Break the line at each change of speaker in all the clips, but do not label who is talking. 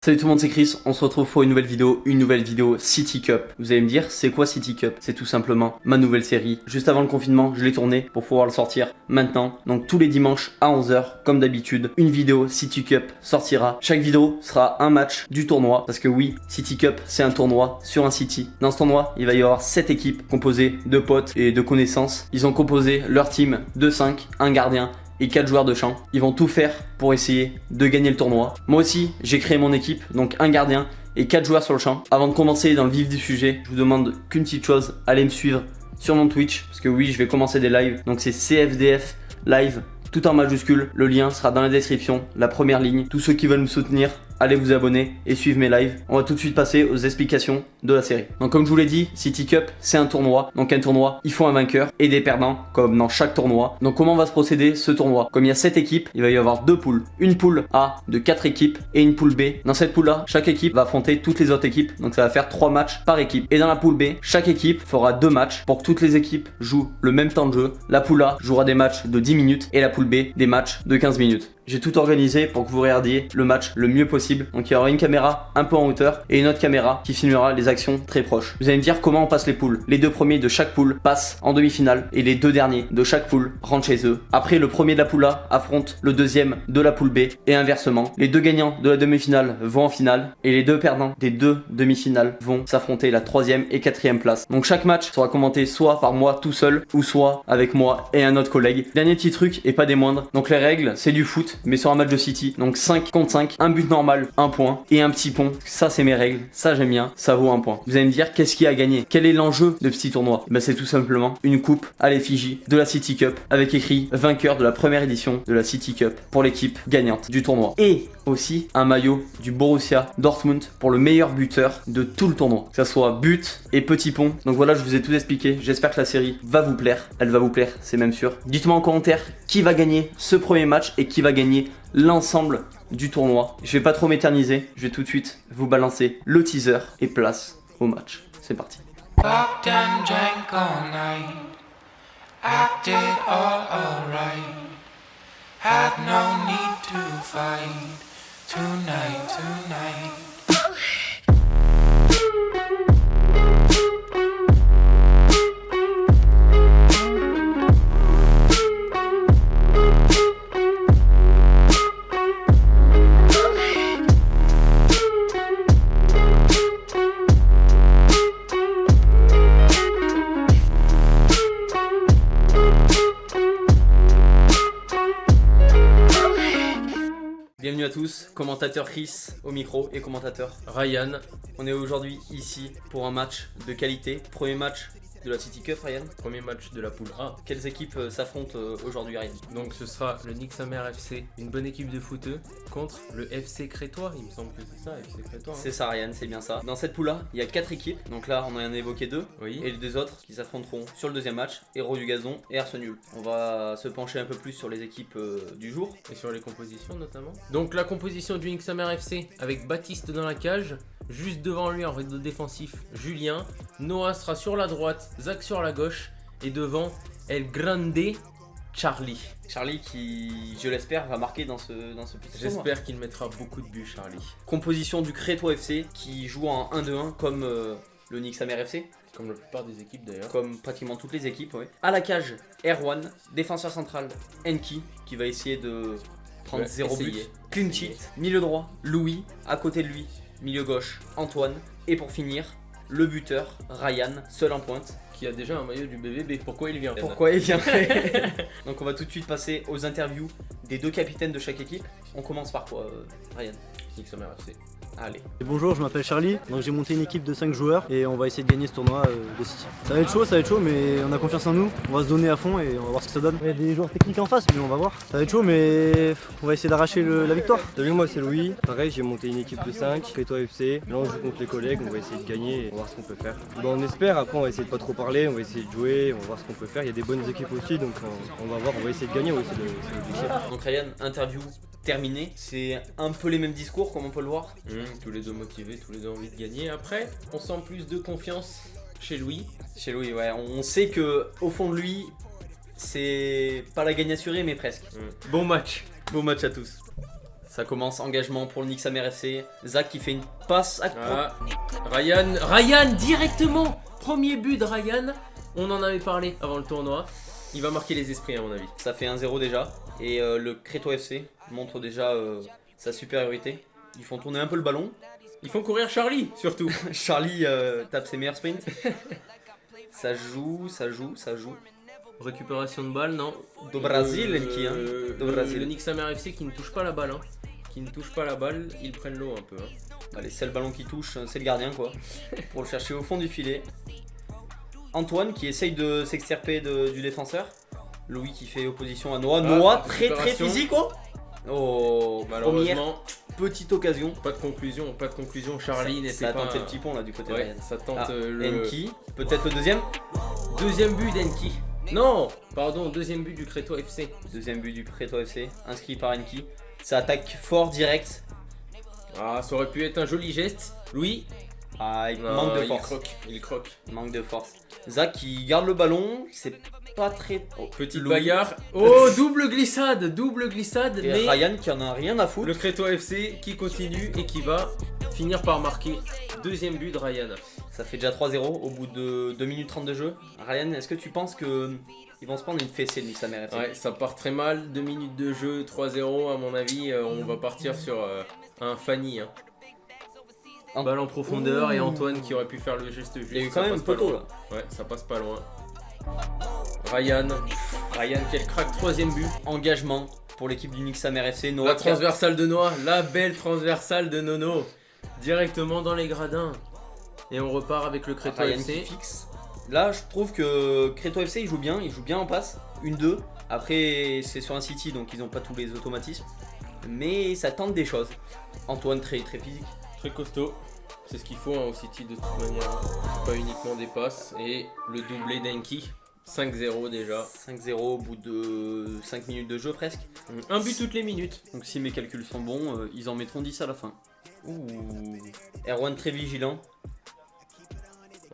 Salut tout le monde, c'est Chris, on se retrouve pour une nouvelle vidéo City Cup. Vous allez me dire, c'est quoi City Cup? C'est tout simplement ma nouvelle série. Juste avant le confinement, je l'ai tournée pour pouvoir le sortir maintenant. Donc tous les dimanches à 11 h, comme d'habitude, une vidéo City Cup sortira. Chaque vidéo sera un match du tournoi. Parce que oui, City Cup, c'est un tournoi sur un City. Dans ce tournoi, il va y avoir 7 équipes composées de potes et de connaissances. Ils ont composé leur team de 5, un gardien et 4 joueurs de champ. Ils vont tout faire pour essayer de gagner le tournoi. Moi aussi, j'ai créé mon équipe, donc un gardien et 4 joueurs sur le champ. Avant de commencer dans le vif du sujet, je vous demande qu'une petite chose, allez me suivre sur mon Twitch, parce que oui, je vais commencer des lives. Donc c'est CFDF Live, tout en majuscule. Le lien sera dans la description, la première ligne. Tous ceux qui veulent me soutenir, allez vous abonner et suivre mes lives. On va tout de suite passer aux explications de la série. Donc comme je vous l'ai dit, City Cup, c'est un tournoi. Donc un tournoi, il faut un vainqueur et des perdants, comme dans chaque tournoi. Donc comment va se procéder ce tournoi? Comme il y a 7 équipes, il va y avoir 2 poules. Une poule A de 4 équipes et une poule B. Dans cette poule-là, chaque équipe va affronter toutes les autres équipes. Donc ça va faire 3 matchs par équipe. Et dans la poule B, chaque équipe fera 2 matchs pour que toutes les équipes jouent le même temps de jeu. La poule A jouera des matchs de 10 minutes et la poule B des matchs de 15 minutes. J'ai tout organisé pour que vous regardiez le match le mieux possible. Donc il y aura une caméra un peu en hauteur et une autre caméra qui filmera les actions très proches. Vous allez me dire comment on passe les poules. Les 2 premiers de chaque poule passent en demi-finale et les 2 derniers de chaque poule rentrent chez eux. Après, le premier de la poule A affronte le deuxième de la poule B et inversement. Les 2 gagnants de la demi-finale vont en finale et les 2 perdants des 2 demi-finales vont s'affronter la 3e et 4e place. Donc chaque match sera commenté soit par moi tout seul ou soit avec moi et un autre collègue. Dernier petit truc et pas des moindres. Donc les règles, c'est du foot mais sur un match de City. Donc 5 contre 5, un but normal, 1 point et un petit pont. Ça c'est mes règles, ça j'aime bien, ça vaut 1 point. Vous allez me dire qu'est-ce qu'il y a à gagner? Quel est l'enjeu de ce petit tournoi? Ben c'est tout simplement une coupe à l'effigie de la City Cup avec écrit vainqueur de la première édition de la City Cup pour l'équipe gagnante du tournoi. Et aussi un maillot du Borussia Dortmund pour le meilleur buteur de tout le tournoi. Que ça soit but et petit pont. Donc voilà, je vous ai tout expliqué. J'espère que la série va vous plaire. Elle va vous plaire, c'est même sûr. Dites-moi en commentaire qui va gagner ce premier match et qui va gagner l'ensemble du tournoi. Je vais pas trop m'éterniser. Je vais tout de suite vous balancer le teaser et place au match. C'est parti.
Walked and drank all night, acted all alright, had no need to fight tonight.
Bienvenue à tous, commentateur Chris au micro et commentateur Ryan. On est aujourd'hui ici pour un match de qualité. Premier match de la City Cup, Ryan.
Premier match de la poule A.
Quelles équipes s'affrontent aujourd'hui, Ryan?
Donc ce sera le Nixamer FC, une bonne équipe de footeux, contre le FC Crétois. Il me semble que c'est ça, FC Crétois.
C'est ça, Ryan, c'est bien ça. Dans cette poule-là, il y a 4 équipes. Donc là, on en a évoqué 2.
Oui.
Et les 2 autres qui s'affronteront sur le deuxième match, Héros du Gazon et Arsenal. On va se pencher un peu plus sur les équipes du jour.
Et sur les compositions notamment. Donc la composition du Nixamer FC avec Baptiste dans la cage. Juste devant lui en rideau défensif, Julien. Noah sera sur la droite, Zach sur la gauche. Et devant, El Grande, Charlie.
Charlie qui, je l'espère, va marquer dans ce petit tournoi.
J'espère qu'il mettra beaucoup de buts, Charlie.
Composition du Crétois FC qui joue en 1-2-1 comme le Nixamer FC.
Comme la plupart des équipes d'ailleurs.
Comme pratiquement toutes les équipes, ouais. À la cage, Erwan, défenseur central, Enki, qui va essayer de prendre 0 but. Clean sheet, milieu droit, Louis, à côté de lui, milieu gauche, Antoine. Et pour finir, le buteur, Ryan, seul en pointe.
Qui a déjà un maillot du BVB. Pourquoi il vient?
Pourquoi il vient? Donc on va tout de suite passer aux interviews des 2 capitaines de chaque équipe. On commence par quoi, Ryan?
Nixamer FC.
Allez.
Bonjour, je m'appelle Charlie, donc j'ai monté une équipe de 5 joueurs et on va essayer de gagner ce tournoi de City. Ça va être chaud, mais on a confiance en nous, on va se donner à fond et on va voir ce que ça donne. Il y a des joueurs techniques en face, mais on va voir. Ça va être chaud, mais on va essayer d'arracher la victoire.
Salut, moi c'est Louis, pareil j'ai monté une équipe de 5, Crétois FC, là on joue contre les collègues, on va essayer de gagner et on va voir ce qu'on peut faire. Bon, on espère, après on va essayer de pas trop parler, on va essayer de jouer, on va voir ce qu'on peut faire, il y a des bonnes équipes aussi donc on va voir, on va essayer de gagner, oui, c'est l'objectif.
Donc Ryan, interview terminée, c'est un peu les mêmes discours comme on peut le voir.
Tous les deux motivés, tous les deux envie de gagner. Après, on sent plus de confiance chez Louis.
Chez Louis, ouais, on sait que au fond de lui, c'est pas la gagne assurée mais presque.
Bon match.
Bon match à tous. Ça commence, engagement pour le Nix Amer FC. Zach qui fait une passe à...
Ah, Ryan directement. Premier but de Ryan. On en avait parlé avant le tournoi. Il va marquer les esprits à mon avis.
Ça fait 1-0 déjà. Et le Crétois FC montre déjà sa supériorité. Ils font tourner un peu le ballon.
Ils font courir Charlie surtout.
Charlie tape ses meilleurs sprints. Ça joue.
Récupération de balle, non.
Do Brasil, Enki, hein. Do Brasil.
Le Nix Amer FC qui ne touche pas la balle. Hein. Qui ne touche pas la balle, ils prennent l'eau un peu. Hein.
Allez, c'est le ballon qui touche, c'est le gardien quoi. Pour le chercher au fond du filet. Antoine qui essaye de s'extirper du défenseur. Louis qui fait opposition à Noah. Noah très physique oh. Oh,
malheureusement,
petite occasion.
Pas de conclusion. Charlie n'était pas...
Ça a tenté le petit pont là du côté de Ryan.
Ça tente le...
Enki, peut-être le deuxième.
Deuxième but d'Enki. Non, pardon, deuxième but du Crétois FC.
Deuxième but du Crétois FC, inscrit par Enki. Ça attaque fort direct.
Ah, ça aurait pu être un joli geste. Louis.
Ah, il manque de force.
Il croque.
Il manque de force. Zach qui garde le ballon, c'est pas très...
Oh, petite bagarre. Oh, double glissade.
Et
Mais
Ryan qui en a rien à foutre.
le Crétois FC qui continue et qui va finir par marquer. Deuxième but de Ryan.
Ça fait déjà 3-0 au bout de 2 minutes 30 de jeu. Ryan, est-ce que tu penses que ils vont se prendre une fessée de Nix Amer FC?
Ouais, ça part très mal. 2 minutes de jeu, 3-0 à mon avis. On va partir sur un Fanny. Hein. Balle en profondeur et Antoine qui aurait pu faire le geste juste.
Il y a eu quand même un poteau là.
Ouais, ça passe pas loin. Ryan quel crack, troisième but.
Engagement pour l'équipe du Nix Amer FC. Noah
La transversale de Noah, la belle transversale de Nono. Directement dans les gradins. Et on repart avec le Crétois
Ryan
FC.
qui fixe. Là, je trouve que Crétois FC il joue bien en passe. 1-2. Après, c'est sur un City donc ils n'ont pas tous les automatismes. Mais ça tente des choses. Antoine très physique.
Très costaud. C'est ce qu'il faut hein, au City de toute manière. Pas uniquement des passes. Et le doublé d'Enki. 5-0 déjà.
5-0 au bout de 5 minutes de jeu presque.
Un but toutes les minutes.
Donc si mes calculs sont bons, ils en mettront 10 à la fin. Ouh. Erwan très vigilant.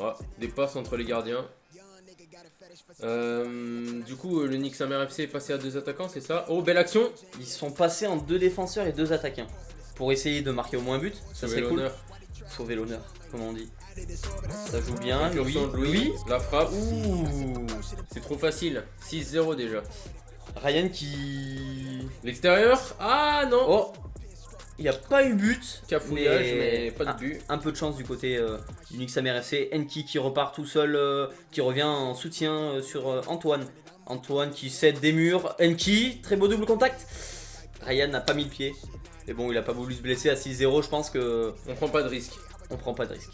Ouais, des passes entre les gardiens. Du coup, le Nix Amer FC est passé à 2 attaquants, c'est ça? Oh, belle action!
Ils sont passés en 2 défenseurs et 2 attaquants. Pour essayer de marquer au moins un but, ça serait cool. Sauver l'honneur, comme on dit. Ça joue bien.
Louis, la frappe. Ouh, c'est trop facile. 6-0 déjà.
Ryan qui...
L'extérieur. Ah non.
Oh, il n'y a pas eu but.
Cafouillage, mais pas de but.
Un peu de chance du côté du Nix Amer FC. Enki qui repart tout seul, qui revient en soutien sur Antoine. Antoine qui cède des murs. Enki, très beau double contact. Ryan n'a pas mis le pied. Et bon, il a pas voulu se blesser à 6-0, je pense que...
On prend pas de risque.
On prend pas de risque.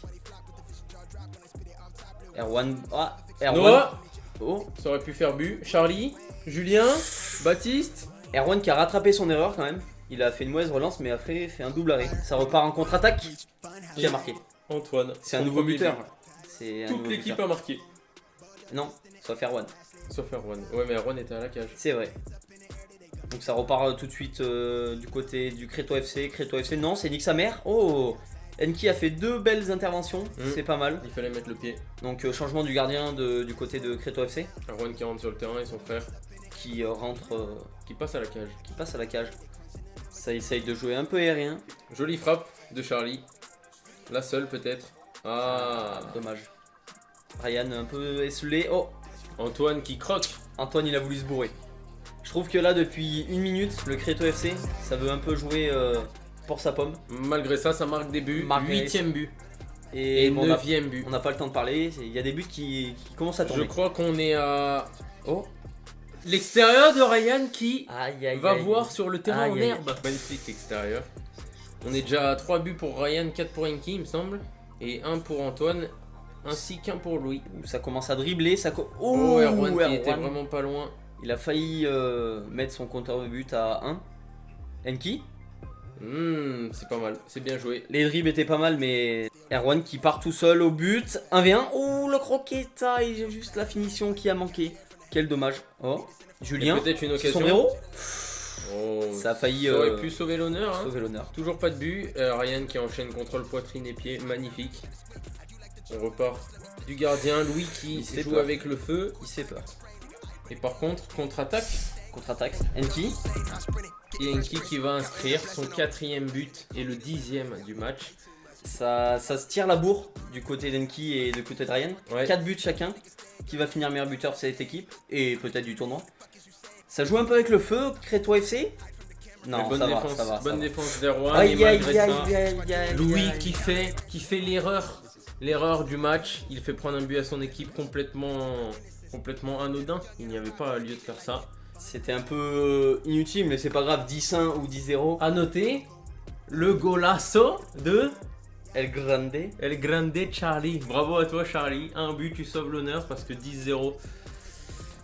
Erwan... Ah, Erwan...
Noah.
Oh.
Ça aurait pu faire but. Charlie, Julien, Baptiste.
Erwan qui a rattrapé son erreur quand même. Il a fait une mauvaise relance, mais après fait un double arrêt. Ça repart en contre-attaque. Qui a marqué?
Antoine.
C'est un nouveau buteur.
Toute l'équipe a marqué.
Non, sauf Erwan.
Sauf Erwan. Ouais, mais Erwan était à la cage.
C'est vrai. Donc ça repart tout de suite du côté du Crétois FC. Crétois FC, non, c'est Nix Amer. Oh, Enki a fait 2 belles interventions, c'est pas mal.
Il fallait mettre le pied.
Donc changement du gardien du côté de Crétois FC.
Erwan qui rentre sur le terrain et son frère.
Qui rentre...
qui passe à la cage.
Qui passe à la cage. Ça essaye de jouer un peu aérien.
Jolie frappe de Charlie. La seule peut-être. Ah,
dommage. Ryan un peu esselé. Oh,
Antoine qui croque.
Antoine il a voulu se bourrer. Je trouve que là depuis 1 minute, le Crétois FC, ça veut un peu jouer pour sa pomme.
Malgré ça, ça marque des buts. 8ème but.
Et bon,
9ème but.
On n'a pas le temps de parler, il y a des buts qui commencent à tourner.
Je crois qu'on est à... Oh, l'extérieur de Ryan qui va voir sur le terrain en herbe. Magnifique l'extérieur. On est déjà à 3 buts pour Ryan, 4 pour Enki il me semble. Et 1 pour Antoine, ainsi qu'un pour Louis.
Ça commence à dribbler, ça...
Oh, Erwan qui était vraiment pas loin.
Il a failli mettre son compteur de but à 1. Enki
c'est pas mal, c'est bien joué.
Les dribbles étaient pas mal, mais Erwan qui part tout seul au but. 1v1. Oh, le croqueta, il y a juste la finition qui a manqué. Quel dommage. Oh, Julien,
peut-être une occasion.
Son héros.
Oh,
ça a failli
ça aurait pu sauver l'honneur. Hein.
Sauver l'honneur.
Toujours pas de but. Ryan qui enchaîne contrôle poitrine et pied, magnifique. On repart du gardien, Louis qui joue avec le feu.
Il sait peur.
Et par contre, contre-attaque.
Contre-attaque. Enki.
Et Enki qui va inscrire son 4e but et le 10e du match.
Ça se tire la bourre du côté d'Enki et du côté de Ryan.
Ouais.
4 buts chacun. Qui va finir meilleur buteur de cette équipe et peut-être du tournoi. Ça joue un peu avec le feu, Crétois FC. Non,
bonne
ça
défense,
va, ça va.
bonne défense d'Erwan.
Aïe,
Et
aïe,
malgré
aïe,
ça,
aïe, aïe, aïe,
Louis
aïe.
qui fait l'erreur du match. Il fait prendre un but à son équipe complètement anodin. Il n'y avait pas lieu de faire ça.
C'était un peu inutile, mais c'est pas grave, 10-1 ou 10-0.
À noter le golasso de
El Grande.
El Grande Charlie. Bravo à toi Charlie. Un but, tu sauves l'honneur parce que 10-0.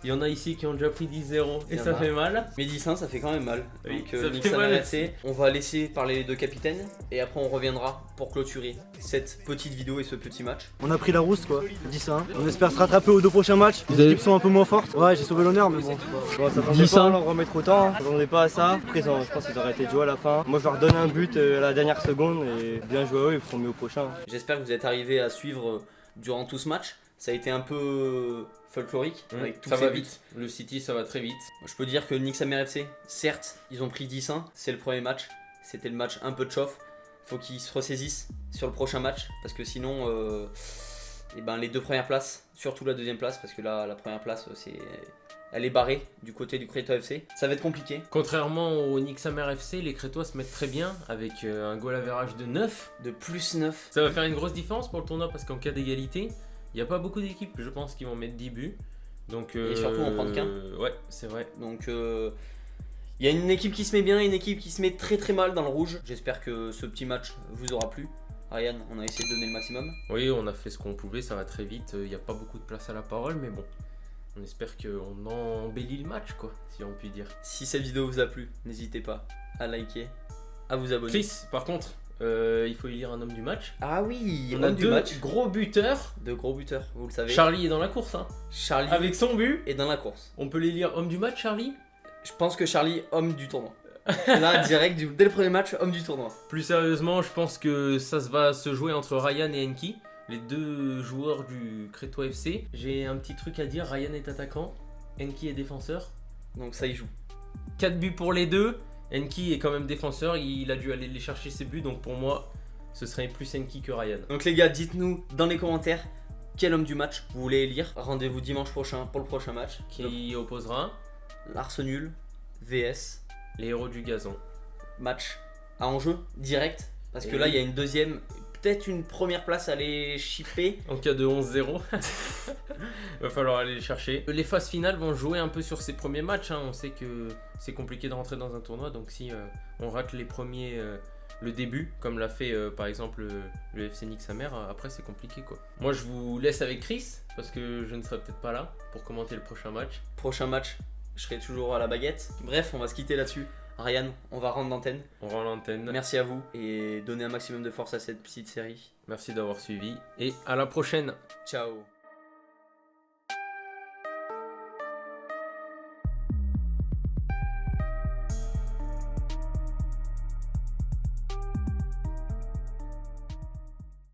Il y en a ici qui ont déjà pris 10-0 et
Il y en
ça
a.
fait mal.
Mais 10-1, ça fait quand même mal.
Oui,
Donc,
ça
Nick
fait mal.
Samer, on va laisser parler les deux capitaines et après on reviendra pour clôturer cette petite vidéo et ce petit match.
On a pris la rousse quoi, 10-1. On espère se rattraper aux 2 prochains matchs. Les équipes sont un peu moins fortes. Ouais, j'ai sauvé l'honneur, mais bon.
Bon, ça s'attendait pas à leur remettre autant, ça s'attendait pas à ça. Après, je pense qu'ils auraient été de jouer à la fin. Moi, je leur donne un but à la dernière seconde et bien joué à eux, ils feront mieux au prochain.
J'espère que vous êtes arrivés à suivre durant tout ce match. Ça a été un peu folklorique avec tous
Ça
ces
va
buts.
vite. Le City, ça va très vite.
Je peux dire que Nick Samer FC, certes, ils ont pris 10-1, c'est le premier match. C'était le match un peu de chauffe. Faut qu'ils se ressaisissent sur le prochain match parce que sinon, les 2 premières places, surtout la 2e place, parce que là, la première place, elle est barrée du côté du Crétois FC. Ça va être compliqué.
Contrairement au Nick Samer FC, les Crétois se mettent très bien avec un goal average de 9.
De plus 9.
Ça va faire une grosse différence pour le tournoi parce qu'en cas d'égalité, il n'y a pas beaucoup d'équipes, je pense, qui vont mettre 10 buts. Donc,
Et surtout en prendre qu'un.
Ouais, c'est vrai.
Donc il y a une équipe qui se met bien et une équipe qui se met très très mal dans le rouge. J'espère que ce petit match vous aura plu. Ryan, on a essayé de donner le maximum.
Oui, on a fait ce qu'on pouvait, ça va très vite. Il n'y a pas beaucoup de place à la parole, mais bon. On espère qu'on embellit le match, quoi, si on peut dire.
Si cette vidéo vous a plu, n'hésitez pas à liker, à vous abonner.
Chris, par contre, il faut élire un homme du match.
Ah oui,
On a
homme du
2
match.
gros buteurs.
De gros buteurs, vous le savez.
Charlie est dans la course, hein.
Charlie
Avec son but,
est dans la course.
on peut l'élire homme du match, Charlie.
Je pense que Charlie, homme du tournoi. Là, direct, dès le premier match, homme du tournoi.
Plus sérieusement, je pense que ça va se jouer entre Ryan et Enki, les 2 joueurs du Crétois FC. J'ai un petit truc à dire, Ryan est attaquant, Enki est défenseur.
Donc ça y joue.
4 buts pour les deux, Enki est quand même défenseur, il a dû aller les chercher ses buts, donc pour moi, ce serait plus Enki que Ryan.
Donc les gars, dites-nous dans les commentaires quel homme du match vous voulez élire. Rendez-vous dimanche prochain pour le prochain match.
Qui opposera
L'Arsenal VS
les héros du gazon.
match à enjeu direct. Parce que
Et
là,
oui.
il y a une deuxième, peut-être une première place à aller chipper.
En cas de 11-0, va falloir aller les chercher. Les phases finales vont jouer un peu sur ces premiers matchs, hein. On sait que c'est compliqué de rentrer dans un tournoi, donc si on rate les premiers, le début, comme l'a fait par exemple le FC Nick Samer, après c'est compliqué quoi. Moi je vous laisse avec Chris, parce que je ne serai peut-être pas là pour commenter le prochain match.
Prochain match, je serai toujours à la baguette. Bref, on va se quitter là-dessus. Ryan, on va rendre l'antenne.
On rend l'antenne.
Merci à vous et donnez un maximum de force à cette petite série.
Merci d'avoir suivi et à la prochaine.
Ciao.